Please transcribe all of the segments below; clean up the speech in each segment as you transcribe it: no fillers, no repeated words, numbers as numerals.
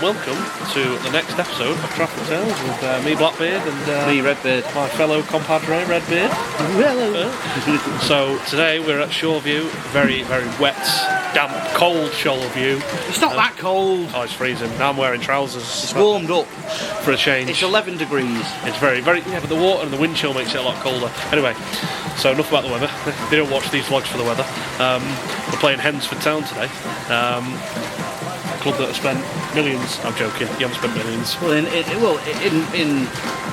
welcome to the next episode of Trafford Tales with me, Blackbeard, and me, Redbeard, my fellow compadre, Redbeard. Hello. So today we're at Shoreview, very, very wet, damp, cold Shoreview. It's not that cold. Oh, it's freezing. Now I'm wearing trousers. It's warmed up for a change. It's 11 degrees. It's very, very, yeah, but the water and the wind chill makes it a lot colder. Anyway, so enough about the weather. They don't watch these vlogs for the weather. We're playing Hednesford Town today. A club that has spent millions. I'm joking. You haven't spent millions. Well, in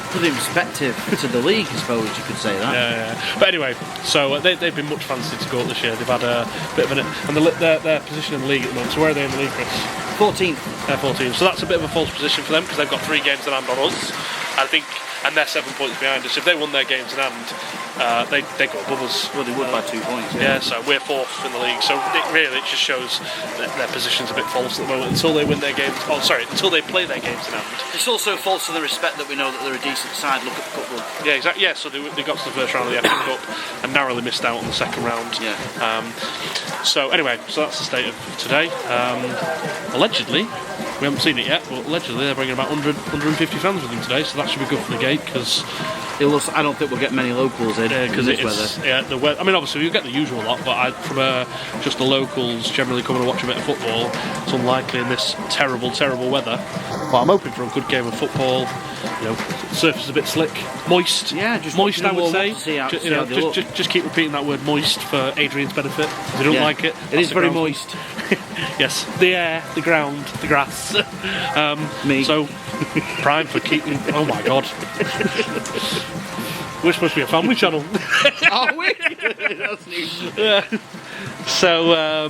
put in perspective to the league, I suppose you could say that. Yeah. But anyway, so they've been much fancied to go up this year. They've had a bit of and their position in the league at the moment. So where are they in the league, Chris? 14th. They're 14th. So that's a bit of a false position for them because they've got 3 games in hand on us, I think, and they're 7 points behind us. If they won their games in hand, they go above us. Well, they would by 2 points. Yeah, so we're 4th in the league. So it just shows that their position's a bit false at the moment until they win their games. Oh, sorry, until they play their games in hand. It's also false in the respect that we know that they're a decent side. Look at the cup run. Yeah, exactly. Yeah, so they got to the first round of the FA Cup and narrowly missed out on the second round. Yeah. So anyway, so that's the state of today. Allegedly, we haven't seen it yet, but allegedly they're bringing about 150 fans with them today, so that should be good for the gate because I don't think we'll get many locals in because this weather. Yeah, the weather. I mean, obviously you'll get the usual lot, but from just the locals generally coming to watch a bit of football, it's unlikely in this terrible, terrible weather. But I'm hoping for a good game of football. You know, surface is a bit slick, moist. Yeah, just moist. I would say. Just keep repeating that word moist for Adrian's benefit. If you don't like it, it is very moist. Yes, the air, the ground, the grass. Me. So prime for keeping. Oh my God. We're supposed to be a family channel. Are we? That's news. Yeah. So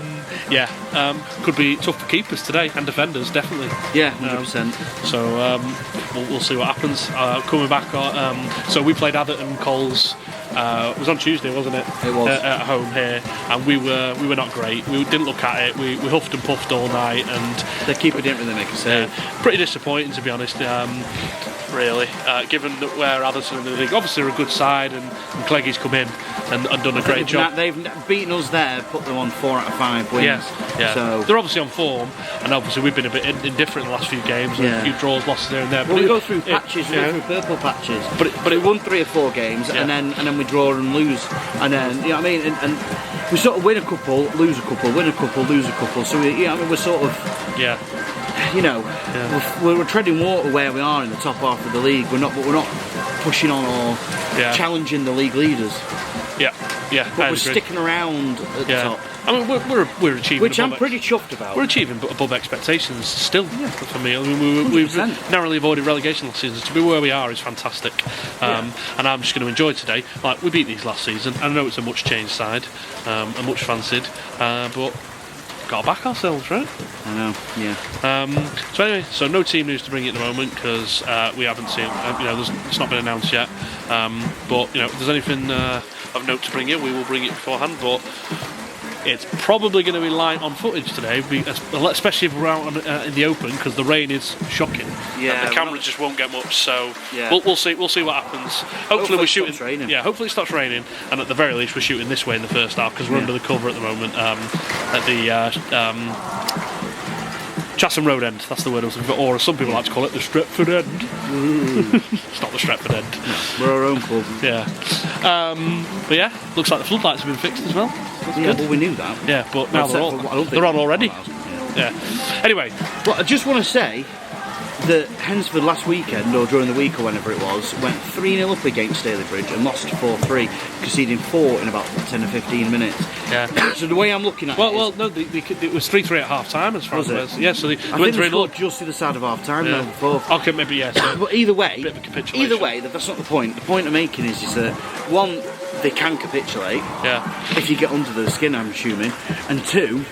could be tough for keepers today and defenders, definitely. Yeah, 100%. So we'll see what happens. Coming back, so we played Atherton Coles. It was on Tuesday, wasn't it? It was at home here, and we were not great. We didn't look at it. We huffed and puffed all night, and the keeper didn't really make a save. Pretty disappointing, to be honest. Really, given that we're Atherton in the league, obviously they're a good side, and Cleggie's come in and done a great job. They've beaten us there, put them on 4 out of 5 wins. Yeah. So they're obviously on form, and obviously we've been a bit indifferent in the last few games, and a few draws, losses there and there. Well, we go through patches, we go through purple patches. But we won 3 or 4 games, and then we draw and lose, and then you know what I mean, and we sort of win a couple, lose a couple, win a couple, lose a couple. So we're sort of we're treading water where we are in the top half of the league. We're not pushing on or challenging the league leaders. But we're sticking around at the top. I mean, we're achieving, which I'm pretty chuffed about. We're achieving above expectations still. For me, I mean, we've narrowly avoided relegation last season. To be where we are is fantastic, and I'm just going to enjoy today. Like we beat these last season. I know it's a much changed side, and much fancied, but got to back ourselves, right? I know, yeah. So anyway, so no team news to bring you at the moment because we haven't seen. It's not been announced yet. But if there's anything of note to bring you, we will bring it beforehand. But it's probably going to be light on footage today, especially if we're out in the open because the rain is shocking. Yeah, and the camera just won't get much. So we'll see. We'll see what happens. Hopefully we're shooting. Raining. Yeah, hopefully it stops raining, and at the very least we're shooting this way in the first half because we're under the cover at the moment at the Chatham Road end. That's the word I was looking for, or as some people like to call it, the Stretford end. It's not the Stretford end. No, we're our own club. Yeah. But yeah, looks like the floodlights have been fixed as well. That's good. Well, we knew that. Yeah, but now they're on already. Yeah. Anyway. Well, I just want to say that Hednesford last weekend, or during the week or whenever it was, went 3-0 up against Stalybridge and lost 4-3, conceding 4 in about 10 or 15 minutes. Yeah. So the way I'm looking at it it was 3-3 at half time as far as it was. Yeah, so they went 3-0 just to the side of half time though before. Okay, maybe So but either way, a bit of a capitulation. Either way, that's not the point. The point I'm making is that one, they can capitulate if you get under the skin, I'm assuming, and two,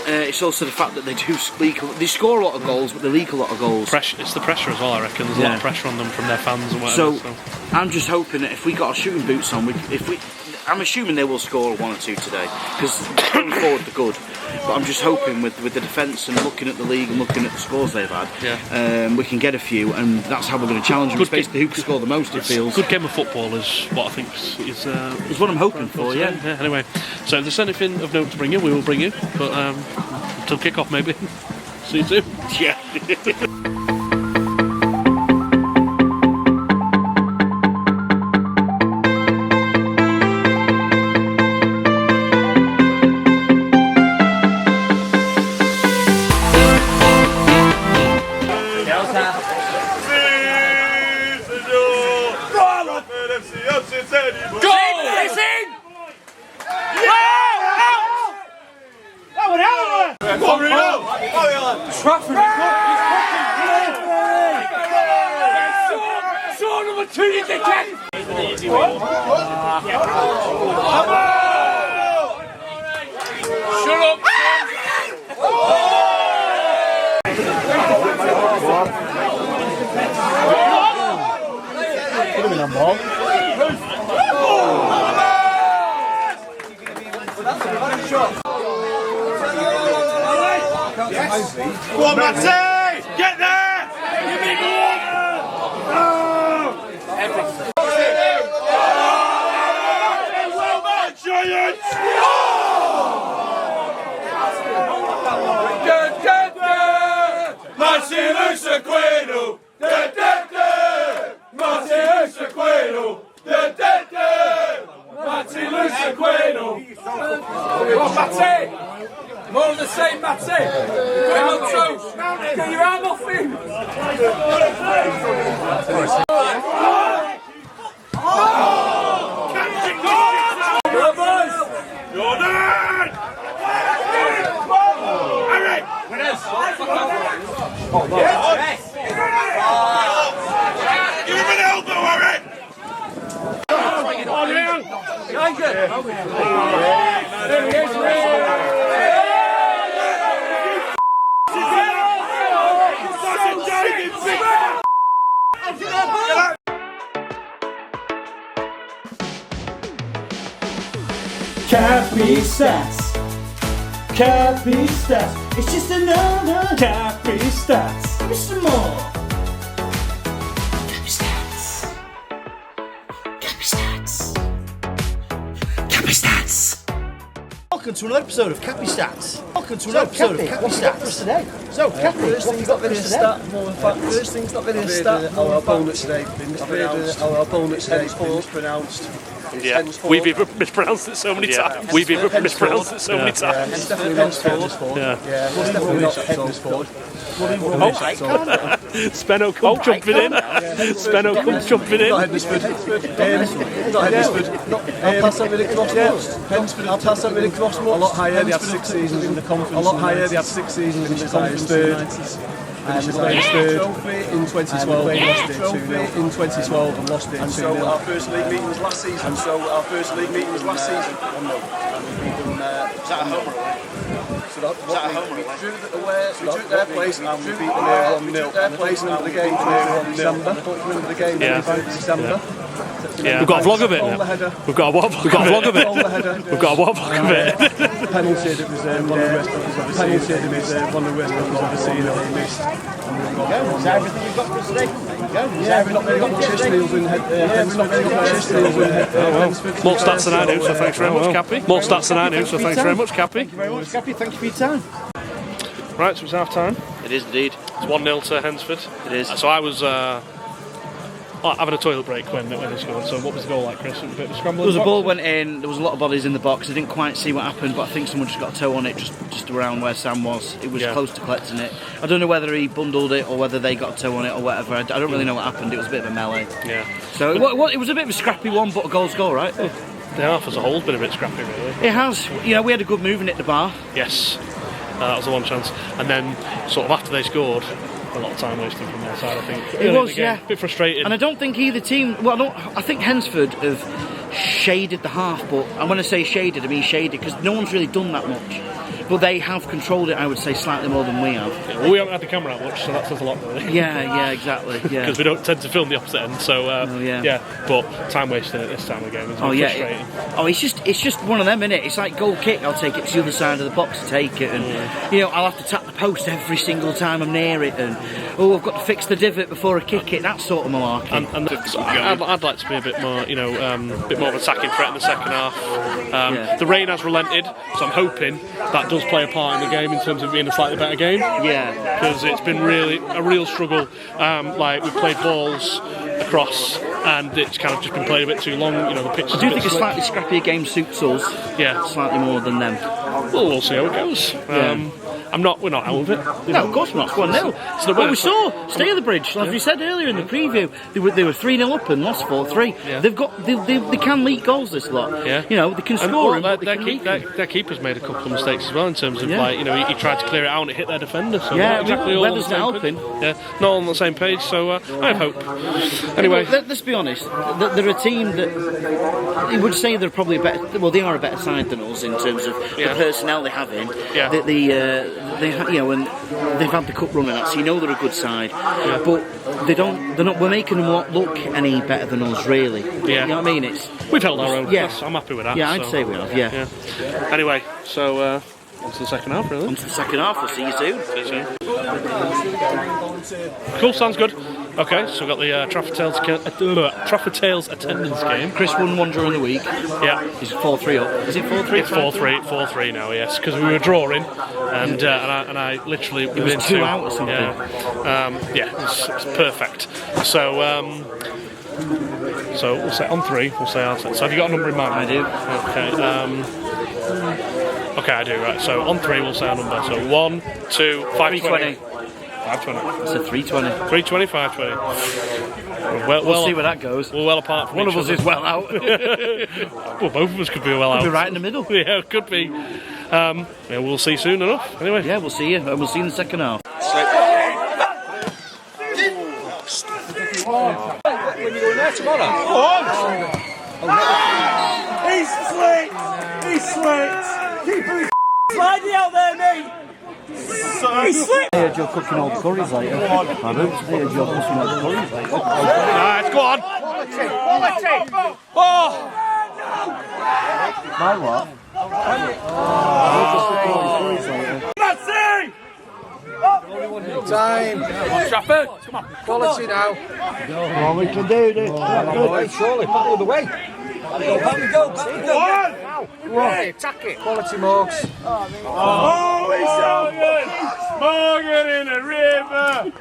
it's also the fact that they do they score a lot of goals, but they leak a lot of goals. It's the pressure as well, I reckon. There's a lot of pressure on them from their fans and whatever. So I'm just hoping that if we got our shooting boots on, I'm assuming they will score 1 or 2 today because going forward they're good. But I'm just hoping with the defence and looking at the league and looking at the scores they've had, we can get a few, and that's how we're going to challenge them. It's basically who can score the most. It feels. Good game of football is what I think is what I'm hoping for. Yeah. Anyway, so if there's anything of note to bring you, we will bring you. But until kick off, maybe. See you soon. Yeah. Trafford Saw number 2, you dickhead! Shut up! Put him in on ball. Go on, Matty! Get there! Give me well done, Giants! Maximus Aquino! Maximus Aquino! Maximus Aquino! Oh, Matty! More of the same, Matty! Get on toes! Get your arm off him! Jordan! Harry! Give him an elbow, Harry! Cappy Stats. Cappy Stats. It's just another Cappy Stats. It's some more. Cappy Stats. Cappy Stats. Cappy Stats. Welcome to another episode of Cappy Stats. Welcome to another episode of Cappy Stats. Today. So, Cappy, First thing's not been a stat. First thing's not been a stat. Our opponent today been mispronounced. Our opponent today been mispronounced. Yeah, we've even mispronounced it so many times. We've even mispronounced it so many times. It's definitely not Hednesford. Yeah. It's definitely not Hednesford. Spenno comes jumping in. Spenno comes jumping in. Not Hednesford. Not Hednesford. I'll pass that with a crossbow. I'll pass that with a crossbow. A lot higher. They had 6 seasons in the conference. A lot higher. They had 6 seasons in the conference. And we played third in 2012, lost it 2-0 in 2012 and lost it 2-0. So our first league meeting was last season. And so our first league meeting was last season. 1-0. And we beat them. Was that a home or away? So that was a home or away? We drew at their place and we beat them there 1-0. Their place and the game was December. Remember the game in December? Yeah. We've got a vlog of it now. We've got a vlog of it. We've got a vlog of it. Penalty that was one of the worst I've ever seen or missed. Is that everything you've got for us today? We've not really got much history other than More stats than I do, so thanks very much, Cappy. More stats than I do, so thanks very much, Cappy. Thank you very much, Cappy. Thank you for your time. Right, so it's half time. It is indeed. It's 1-0 to Hednesford. It is. So I was having a toilet break when they scored. So what was the goal like, Chris? A bit of a scramble. There was a ball went in. There was a lot of bodies in the box. I didn't quite see what happened, but I think someone just got a toe on it, just around where Sam was. It was close to collecting it. I don't know whether he bundled it or whether they got a toe on it or whatever. I don't really know what happened. It was a bit of a melee. Yeah. So it was a bit of a scrappy one, but a goal's goal, right? The half as a whole has been a bit scrappy, really. It has. You know, we had a good move in at the bar. Yes. That was the one chance. And then, sort of after they scored, a lot of time wasted from their side, I think. It was, yeah. A bit frustrating. And I don't think either team. Well, I think Hednesford have shaded the half, but and when I say shaded, I mean shaded because no one's really done that much. But they have controlled it, I would say, slightly more than we have. Yeah, well, we haven't had the camera out much, so that says a lot, really. Yeah, exactly. Yeah. Because we don't tend to film the opposite end, so yeah. But time wasting at this time of the game is frustrating. It's just one of them, innit? It's like goal kick. I'll take it to the other side of the box to take it, and I'll have to tap the post every single time I'm near it, and I've got to fix the divot before I kick it. That sort of malarkey. And I'd like to be a bit more, bit more of an attacking threat in the second half. The rain has relented, so I'm hoping that does does play a part in the game in terms of being a slightly better game. Yeah. Because it's been really a real struggle. Like we've played balls across, and it's kind of just been played a bit too long. You know, the pitch. I do think a slightly scrappier game suits us. Yeah, slightly more than them. Well, we'll see how it goes. We're not out of it. No, of course we're not. It's 1-0. So we saw Stay at the Bridge, as we said earlier in the preview. They were 3-0 up and lost 4-3. Yeah. They can leak goals this lot. Yeah. You know, they can score them. Their keeper's made a couple of mistakes as well in terms of he tried to clear it out and it hit their defender. So yeah, exactly all weather's not helping. Yeah, not on the same page. So I have hope. Anyway, let's be honest. They're a team that you would say they're probably better. Well, they are a better side than us in terms of the personnel they have in. Yeah. And they've had the cup run and that, so you know they're a good side. Yeah. But they're not. We're making them look any better than us, really. Yeah. You know what I mean? We've held our own. Yeah. I'm happy with that. Yeah, I'd say we have. Yeah. Anyway, so on to the second half, really. On to the second half. We'll see you soon. See you soon. Cool. Sounds good. Okay, so we've got the Trafford Tales attendance game. Chris won one during the week. Yeah. He's 4-3 up. Is it 4-3? It's 4-3 now, yes, because we were drawing, and I literally it was 2 out or something. It's perfect. So we'll say on 3. We'll say our set. So have you got a number in mind? I do. Okay, I do. Right. So on 3, we'll say our number. So 1, 2, 520. 520. It's a 320. 320, 520. We'll see where that goes. We're well apart from one each of us other. Is well out. Well, both of us could be well out. Could be right in the middle. Yeah, it could be. We'll see soon enough. Anyway. Yeah, we'll see you. And we'll see you in the second half. When you go in there tomorrow. He's slick. He's slick. Keep sliding out there, mate. He's slick. I heard you're cooking all the curries later. I heard you're cooking all the curries later. Nice, go on. Quality. Oh. My what? That's it. Time. Trafford, come on. Quality now. Come on, we can do this. Good. Surely, battle the way. Back we go. Right, attack it. quality marks. Oh, he's so good. Morgan in the river.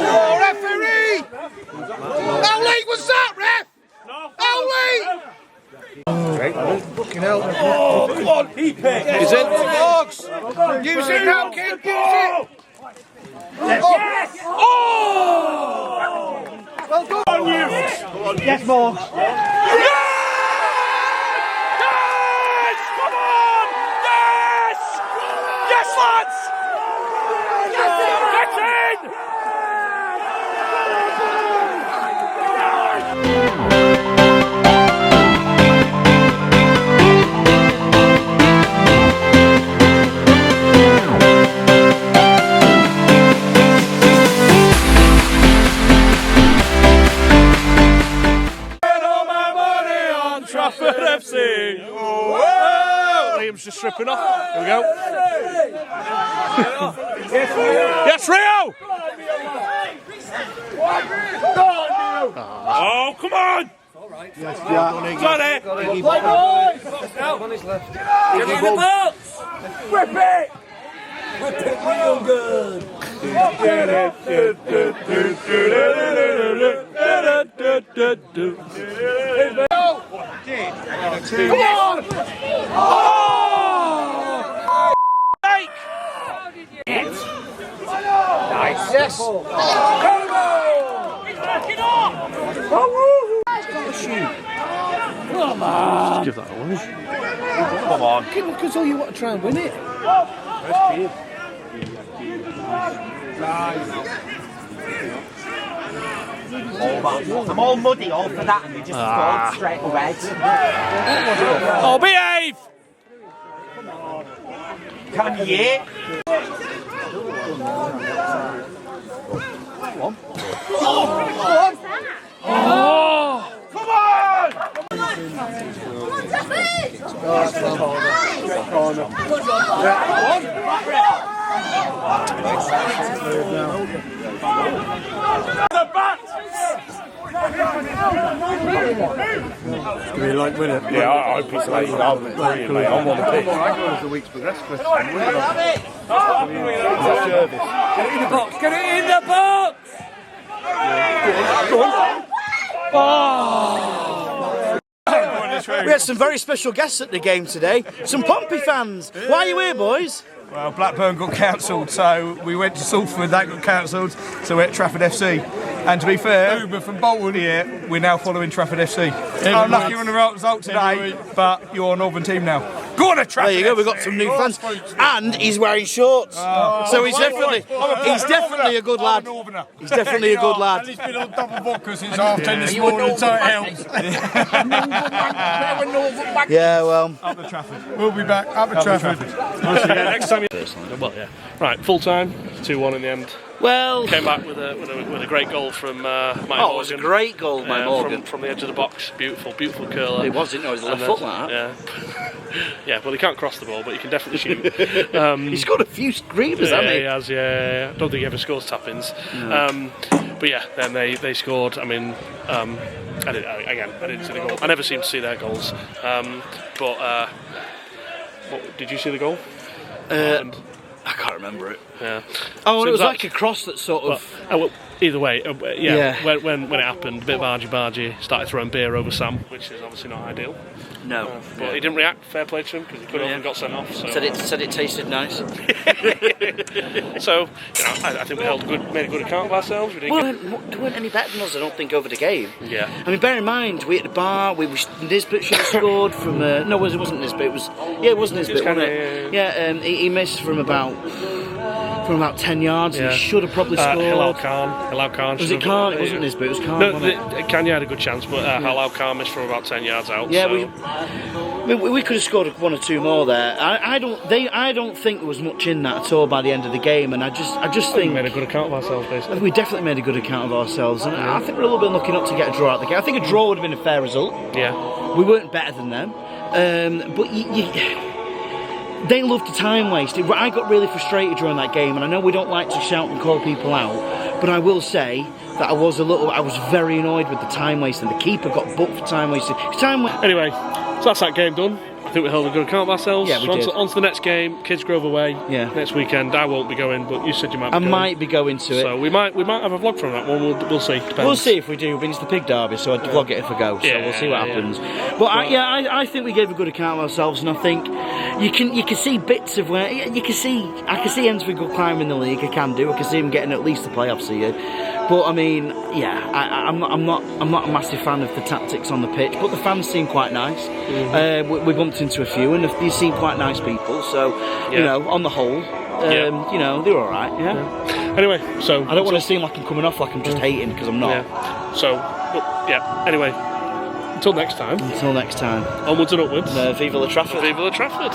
Oh, referee! How late was that, ref? How late? Fucking hell. Oh, come on, he picked. He's in the box. Use it now, kid. Use it. Yes! Oh! Well done. On you. Yes, Morgs. Yes! Come on! Yes! Yes, lads! Get in! Trafford FC! Whoa! Liam's just stripping off. Here we go. Yes, Rio! Oh, come on! Yes, Jack. Got it! Play boys! Give me the box! Whip it! Whip it real good! Come on! Oh! Take! Nice. Yes. He's backing up. Come on. Give that away. Come on. Because all you want to try and win it. I'm all muddy all for that and they just scored straight away. Oh, behave! Can you? Oh! Come on! Come on, Trafford! corner. It's going to be like winner. Yeah, I hope it's late. I'm brilliant, mate. I'm on the pitch. As the weeks progress, Chris. Get it in the box! Get it in the box! We had some very special guests at the game today. Some Pompey fans. Why are you here, boys? Well, Blackburn got cancelled, so we went to Salford, that got cancelled, so we're at Trafford FC. And to be fair, Uber from Bolton here, we're now following Trafford FC. Unlucky on the result today, but you're a Northern team now. Go on, Trafford. There you go. We've got some new fans, and he's wearing shorts. So he's definitely a good lad. He's definitely a good lad. And he's been on double vodka since half 10 this morning, so it helps. Yeah, well. Up the Trafford. We'll be back up the Trafford. Next time. Well, yeah. Right, full time, 2-1 in the end. Well, Came back with a great goal from Mike Morgan. it was a great goal, Mike Morgan. From the edge of the box. Beautiful curler. It was, didn't it? It was a left foot like that. Yeah. Yeah, well, he can't cross the ball, but he can definitely shoot. He's got a few screamers, hasn't he? He has, yeah. I don't think he ever scores tap-ins. No. But yeah, then they scored. I mean, I didn't see the goal. I never seem to see their goals. Did you see the goal? I can't remember it. Yeah. Oh, so it was like a cross that sort of... Well, either way, yeah. When it happened, a bit of argy-bargy, started throwing beer over Sam, which is obviously not ideal. No. But he didn't react, fair play to him, because he could have and got sent off. So. Said it tasted nice. So, I think we made a good account of ourselves. We weren't any better than us, I don't think, over the game. Yeah. I mean, bear in mind, we at the bar, Nisbet should have scored from... no, it wasn't Nisbet, it was Nisbet, wasn't it? Yeah, he missed from about 10 yards, and he should have probably scored. Hilal Khan. Was it Khan? It wasn't Nisbet, it was Khan. No, Kanye had a good chance, but Hilal Khan missed from about 10 yards out. Yeah, so. we could have scored one or two more there. I don't think there was much in that at all by the end of the game, and I just think we made a good account of ourselves, basically. We definitely made a good account of ourselves, and I think we're a little bit lucky not to get a draw out of the game. I think a draw would have been a fair result. Yeah, we weren't better than them, but they loved the time waste. I got really frustrated during that game, and I know we don't like to shout and call people out, but I will say that I was very annoyed with the time waste, and the keeper got booked for time wasting. Anyway, so that's that game done. I think we held a good account of ourselves. Yeah, we did. On to the next game, Kidsgrove away. Yeah. Next weekend. I won't be going, but you said you might be I going. might be going to it. So we might have a vlog from that one. We'll see. Depends. We'll see if we do. But it's the Pig Derby, so I'd vlog it if I go. So we'll see what happens. But I think we gave a good account of ourselves, and I think you can see bits of where I can see Hednesford go climbing the league. I can see him getting at least the playoffs here. But I mean, I'm not a massive fan of the tactics on the pitch, but the fans seem quite nice. Mm-hmm. We bumped into a few, and they seem quite nice people. So on the whole, they're all right. Yeah. Anyway, so I don't want to seem like I'm coming off like I'm just hating, because I'm not. Yeah. So, anyway. Until next time. Onwards and upwards. Viva the Trafford. Viva the Trafford.